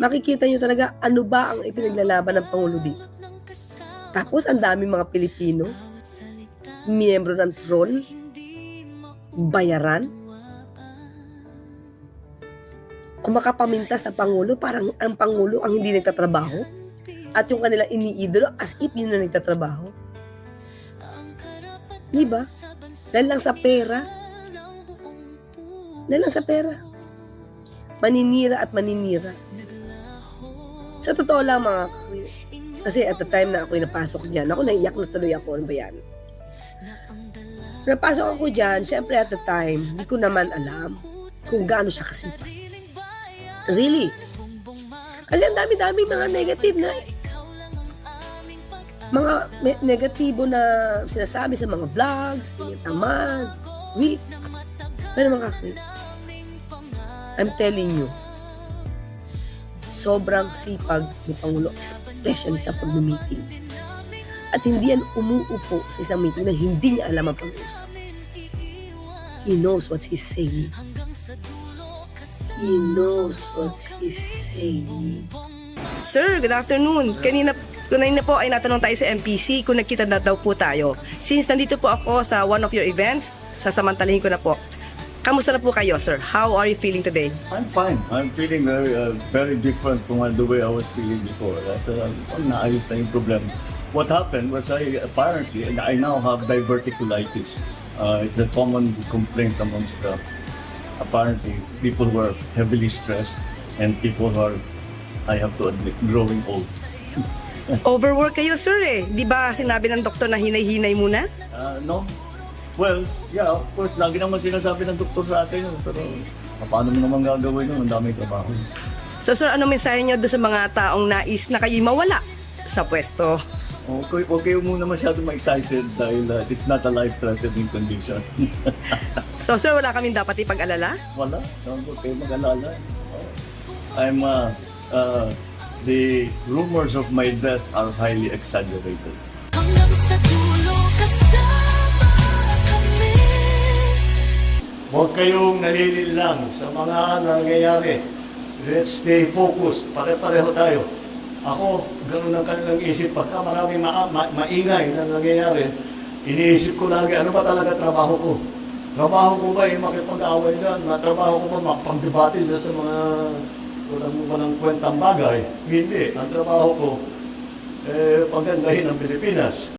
makikita niyo talaga ano ba ang ipinaglalaban ng Pangulo dito. Tapos ang daming mga Pilipino, miyembro ng troll, bayaran, kumakapaminta sa Pangulo, parang ang Pangulo ang hindi nagtatrabaho at yung kanilang iniidolo as if yun na nagtatrabaho. Diba? Dahil lang sa pera. Dahil lang sa pera. Maninira at maninira. Sa totoo lang mga kasi at the time na ako'y napasok dyan, ako naiyak na tuloy ako, ano ba yan? Napasok ako dyan, syempre at the time, hindi ko naman alam kung gaano siya kasipag. Really. Kasi ang dami-dami mga negative na negatibo na sinasabi sa mga vlogs, yung tamad, weak. Pero mga kakit, I'm telling you, sobrang sipag ni Pangulo, especially sa pag-meeting. At hindi yan umuupo sa isang meeting na hindi niya alam ang pag-uusap. He knows what he's saying. He knows what he's saying. Sir, good afternoon. Kanina po ay natanong tayo sa MPC kung nagkita na daw po tayo. Since nandito po ako sa one of your events, sasamantalahin ko na po. Kamusta na po kayo, sir? How are you feeling today? I'm fine. I'm feeling very different from the way I was feeling before. Naayos na yung problem. What happened was I now have diverticulitis. It's a common complaint amongst apparently people who are heavily stressed and people who are, I have to admit, growing old. Overwork kayo, sir eh. Di ba sinabi ng doktor na hinay-hinay muna? No. Well, yeah, of course, lagi naman sinasabi ng doktor sa atin yun. Pero paano mo naman gagawin yun? Ang daming trabaho. So, sir, ano mensahe niyo doon sa mga taong nais na kayo mawala sa pwesto? Okay, huwag kayo muna masyado ma-excited dahil it's not a life-threatening condition. So, sir, wala kaming dapat ipag-alala? Wala. Huwag kayo mag-alala. The rumors of my death are highly exaggerated. Hanggang sa dulo kasama kami. Huwag kayong nalilinlang sa mga nangyayari. Let's stay focused. Pare-pareho tayo. Ako, ganun ang kanilang isip. Pagka maraming maingay na nangyayari, iniisip ko lagi, ano ba talaga trabaho ko? Trabaho ko ba yung makipag-away dyan? Trabaho ko ba makapag-debate dyan sa mga walang kwentang bagay? Hindi. Ang trabaho ko, pagandahin ang Pilipinas.